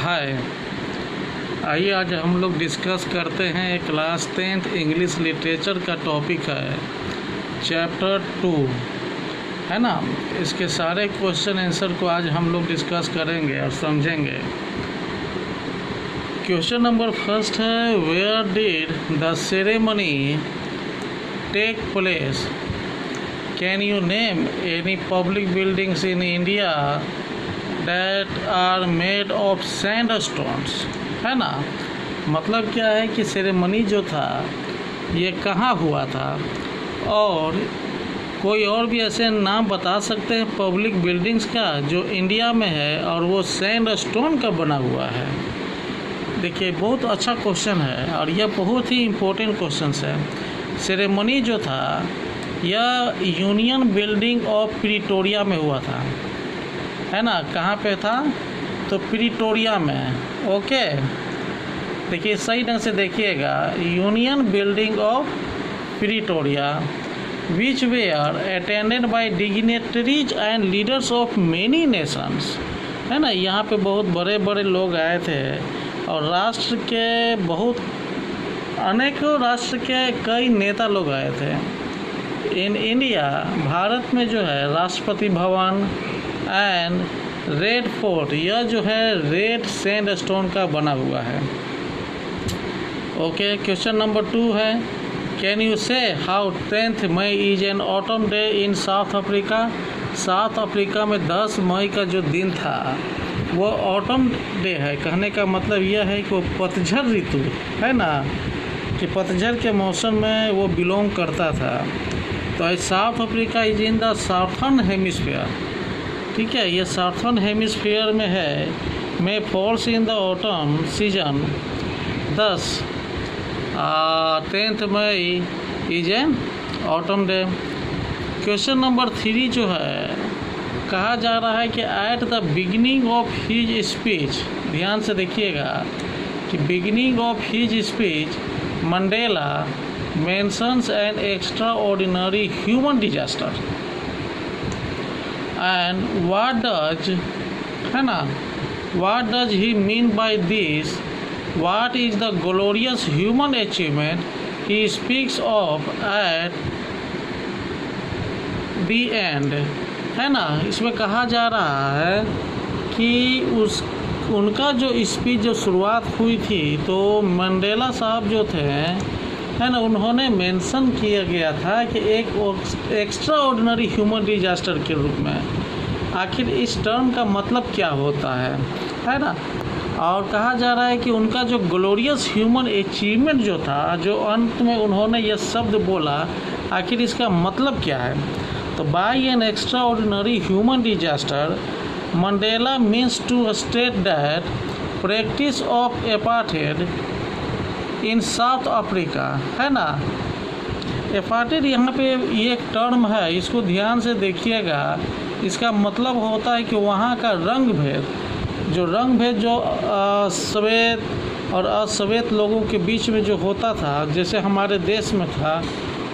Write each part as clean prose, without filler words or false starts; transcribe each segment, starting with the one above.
हाय। आइए आज हम लोग डिस्कस करते हैं क्लास 10th इंग्लिश लिटरेचर का टॉपिक है चैप्टर 2, है ना। इसके सारे क्वेश्चन आंसर को आज हम लोग डिस्कस करेंगे और समझेंगे। क्वेश्चन नंबर फर्स्ट है, where did the ceremony take place? Can you name any public buildings in India that are made of sandstones? है ना। मतलब क्या है कि सेरेमनी जो था ये कहाँ हुआ था, और कोई और भी ऐसे नाम बता सकते हैं पब्लिक बिल्डिंग्स का जो इंडिया में है और वो सैंडस्टोन का बना हुआ है? देखिए बहुत अच्छा क्वेश्चन है और यह बहुत ही इम्पोर्टेंट क्वेश्चन है। सेरेमनी जो था यह यूनियन बिल्डिंग ऑफ प्रिटोरिया में हुआ था, है ना। कहाँ पे था? तो प्रिटोरिया में। ओके, देखिए सही ढंग से देखिएगा, union building of Pretoria which were attended by dignitaries and leaders of many nations, है ना। यहाँ पे बहुत बड़े बड़े लोग आए थे और राष्ट्र के अनेकों राष्ट्र के कई नेता लोग आए थे। इन इंडिया, भारत में जो है Rashtrapati Bhavan and red fort, यह जो है रेड सैंडस्टोन का बना हुआ है। ओके, क्वेश्चन नंबर 2 है, can you say how 10th May is an autumn day in South Africa? South Africa में 10 मई का जो दिन था वो ऑटम डे है। कहने का मतलब यह है कि वो पतझड़ ऋतु है ना, कि पतझड़ के मौसम में वो बिलोंग करता था। तो South Africa is in the southern hemisphere, ठीक है, ये साउथर्न हेमिस्फीयर में है। May falls in the autumn season, thus 10th May is an autumn day. Question number 3 जो है, कहा जा रहा है कि at the beginning of his speech, ध्यान से देखिएगा कि beginning of his speech Mandela mentions an extra ordinary human disaster and what does, है ना, what does he mean by this? What is the glorious human achievement he speaks of at the end, है ना। इसमें कहा जा रहा है कि उनका जो स्पीच जो शुरुआत हुई थी, तो मंडेला साहब जो थे, है ना, उन्होंने मेंशन किया गया था कि एक एक्स्ट्रा ऑर्डिनरी ह्यूमन डिजास्टर के रूप में। आखिर इस टर्म का मतलब क्या होता है ना। और कहा जा रहा है कि उनका जो ग्लोरियस ह्यूमन अचीवमेंट जो था, जो अंत में उन्होंने यह शब्द बोला, आखिर इसका मतलब क्या है? तो by an extra ordinary human disaster Mandela means to state that practice of apartheid in South Africa, है ना। एपार्थाइड यहाँ पे ये एक टर्म है, इसको ध्यान से देखिएगा। इसका मतलब होता है कि वहाँ का रंग भेद जो श्वेत और अश्वेत लोगों के बीच में जो होता था, जैसे हमारे देश में था,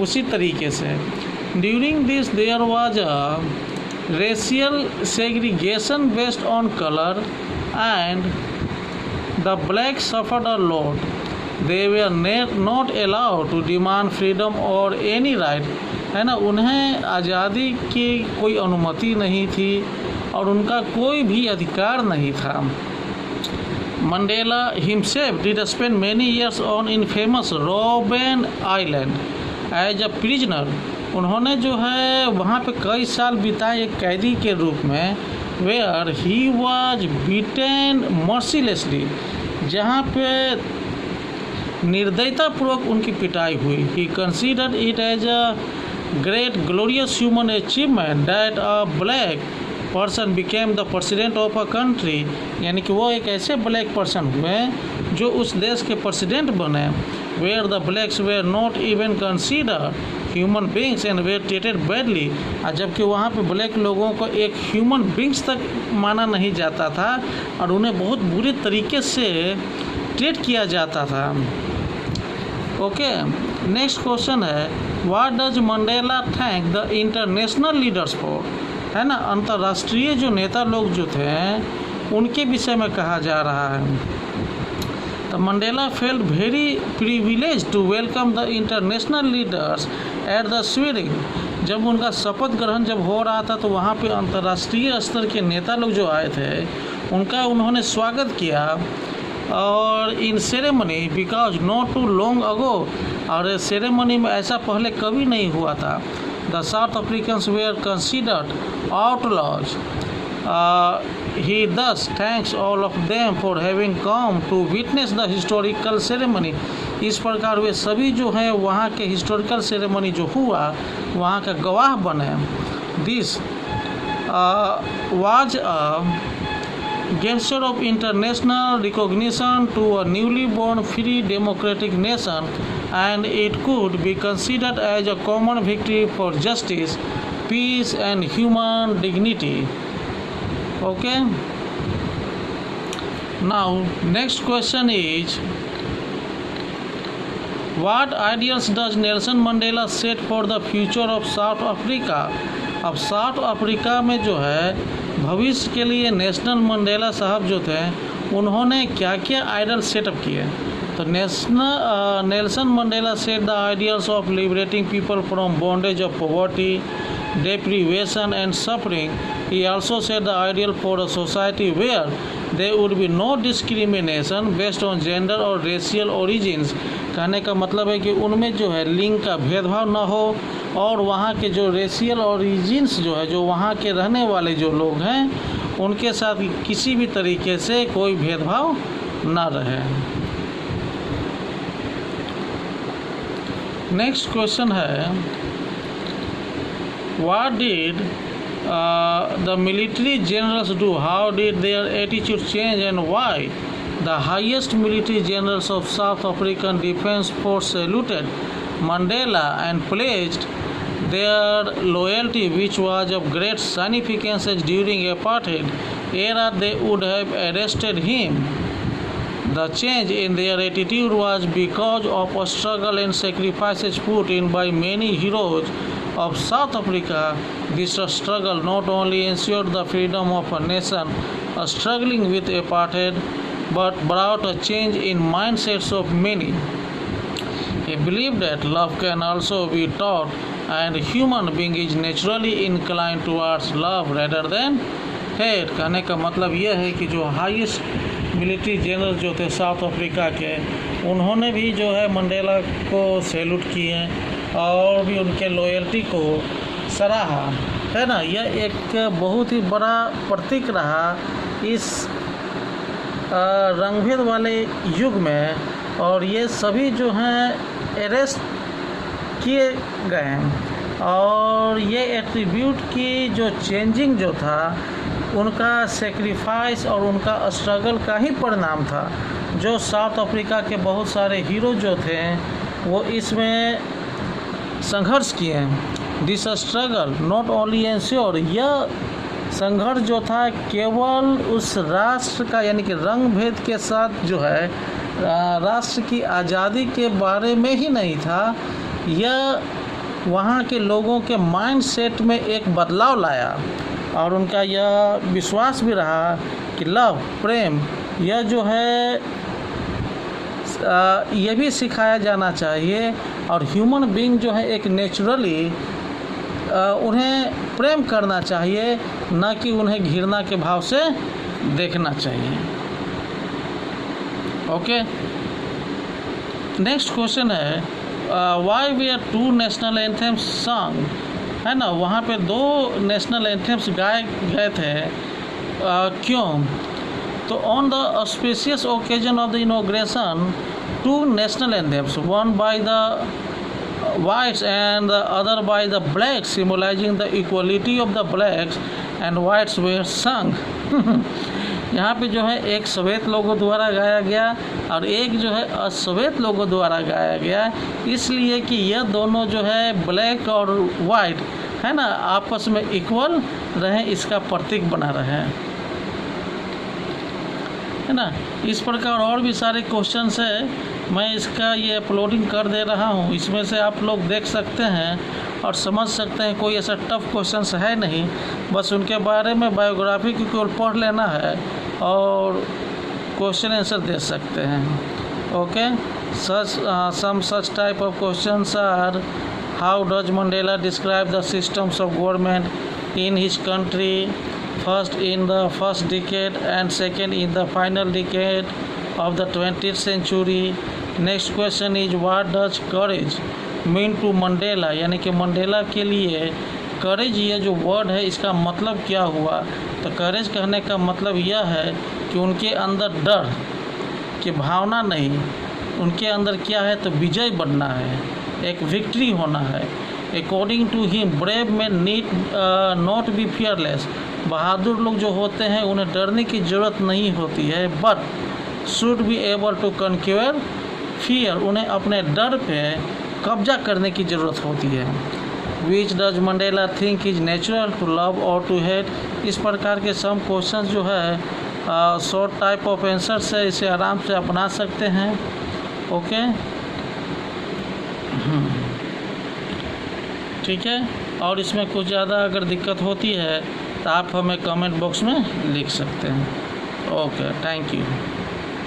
उसी तरीके से during this there was a racial segregation based on colour and the black suffered a lot. They were not allowed to demand freedom or any right, है ना। उन्हें आज़ादी की कोई अनुमति नहीं थी और उनका कोई भी अधिकार नहीं था। Mandela himself did spend many years on infamous Robben Island as a prisoner। उन्होंने जो है वहाँ पे कई साल बिताए एक कैदी के रूप में। where he was beaten mercilessly, जहाँ पे निर्दयतापूर्वक उनकी पिटाई हुई। He considered it as a great glorious human achievement that a black person became the president of a country, यानी कि वो एक ऐसे ब्लैक पर्सन हुए जो उस देश के प्रेसिडेंट बने। Where the blacks were not even considered human beings and were treated badly, जबकि वहाँ पे ब्लैक लोगों को एक ह्यूमन बींग्स तक माना नहीं जाता था और उन्हें बहुत बुरे तरीके से ट्रीट किया जाता था। ओके, नेक्स्ट क्वेश्चन है, what does Mandela thank the international leaders for? है ना, अंतर्राष्ट्रीय जो नेता लोग जो थे उनके विषय में कहा जा रहा है। तो Mandela felt very privilege to welcome the international leaders at the swearing. जब उनका शपथ ग्रहण जब हो रहा था तो वहाँ पे अंतर्राष्ट्रीय स्तर के नेता लोग जो आए थे उनका उन्होंने स्वागत किया। और in ceremony because not too long ago, और सेरेमनी में ऐसा पहले कभी नहीं हुआ था। The South Africans were considered outlaws. He thus thanks all of them for having come to witness the historical ceremony। इस प्रकार वे सभी जो हैं वहाँ के हिस्टोरिकल सेरेमनी जो हुआ वहाँ का गवाह बने। This was a gesture of international recognition to a newly born free democratic nation, and it could be considered as a common victory for justice, peace and human dignity। Okay, now next question is, what ideals does Nelson Mandela set for the future of South Africa? अब south Africa में जो है भविष्य के लिए national Mandela साहब जो थे उन्होंने क्या क्या आइडल सेटअप किए। तो Nelson Mandela set the ideals of liberating people from bondage of poverty, deprivation and suffering। He also set the ideal for a society where there would be no discrimination based on gender or racial origins। कहने का मतलब है कि उनमें जो है लिंग का भेदभाव न हो और वहाँ के जो रेशियल ओरिजिन्स जो है जो वहाँ के रहने वाले जो लोग हैं उनके साथ किसी भी तरीके से कोई भेदभाव न रहे। नेक्स्ट क्वेश्चन है, what did the military generals do? How did their attitude change and why? The highest military generals of South African Defence Force saluted Mandela and pledged their loyalty, which was of great significance as during apartheid era they would have arrested him. The change in their attitude was because of a struggle and sacrifices put in by many heroes of South Africa. This struggle not only ensured the freedom of a nation struggling with apartheid, but brought a change in mindsets of many. He believed that love can also be taught, and human being is naturally inclined towards love rather than hate। कहने का मतलब यह है कि जो highest military general जो थे south Africa के उन्होंने भी जो है मंडेला को सैल्यूट किए और भी उनके लॉयल्टी को सराहा, है ना। यह एक बहुत ही बड़ा प्रतीक रहा इस रंगभेद वाले युग में, और ये सभी जो हैं अरेस्ट किए गए और ये एट्रीब्यूट की जो चेंजिंग जो था उनका सेक्रीफाइस और उनका स्ट्रगल का ही परिणाम था। जो साउथ अफ्रीका के बहुत सारे हीरो जो थे वो इसमें संघर्ष किए हैं। This struggle not only ensure, यह संघर्ष जो था केवल उस राष्ट्र का यानी कि रंग भेद के साथ जो है राष्ट्र की आज़ादी के बारे में ही नहीं था, यह वहाँ के लोगों के माइंड सेट में एक बदलाव लाया और उनका यह विश्वास भी रहा कि लव प्रेम यह जो है यह भी सिखाया जाना चाहिए और ह्यूमन बीइंग जो है एक नेचुरली उन्हें प्रेम करना चाहिए, न कि उन्हें घृणा के भाव से देखना चाहिए। ओके, नेक्स्ट क्वेश्चन है, why we are two national anthems song, है ना। वहाँ पे दो नेशनल एंथेम्स गाए गए थे, क्यों? तो on the auspicious occasion of the inauguration two national anthems, one by the whites and the other by the blacks, symbolizing the equality of the blacks and whites were sung। यहाँ पे जो है एक श्वेत लोगों द्वारा गाया गया और एक जो है अश्वेत लोगों द्वारा गाया गया, इसलिए कि यह दोनों जो है ब्लैक और वाइट है ना आपस में इक्वल रहें, इसका प्रतीक बना रहे, है ना। इस प्रकार और भी सारे क्वेश्चंस है, मैं इसका ये अपलोडिंग कर दे रहा हूँ, इसमें से आप लोग देख सकते हैं और समझ सकते हैं। कोई ऐसा टफ क्वेश्चंस है नहीं, बस उनके बारे में बायोग्राफी की केवल पढ़ लेना है और क्वेश्चन आंसर दे सकते हैं। Okay, some such type of questions are how does Mandela describe the systems of government in his country, first in the first decade and second in the final decade of the 20th century. Next question is what does courage mean to Mandela, यानी कि Mandela के लिए करेज ये जो word है इसका मतलब क्या हुआ। तो करेज कहने का मतलब यह है कि उनके अंदर डर की भावना नहीं, उनके अंदर क्या है तो विजय बनना है, एक विक्ट्री होना है। अकॉर्डिंग टू हिम ब्रेव में नीड नॉट बी फियरलेस, बहादुर लोग जो होते हैं उन्हें डरने की ज़रूरत नहीं होती है, but should be able to conquer fear, उन्हें अपने डर पे कब्जा करने की ज़रूरत होती है। Which does Mandela think is natural to love और टू हेट, इस प्रकार के सम क्वेश्चन जो है शॉर्ट टाइप ऑफ आंसर्स है, इसे आराम से अपना सकते हैं। ओके, ठीक है। और इसमें कुछ ज़्यादा अगर दिक्कत होती है तो आप हमें कमेंट बॉक्स में लिख सकते हैं। Okay, thank you.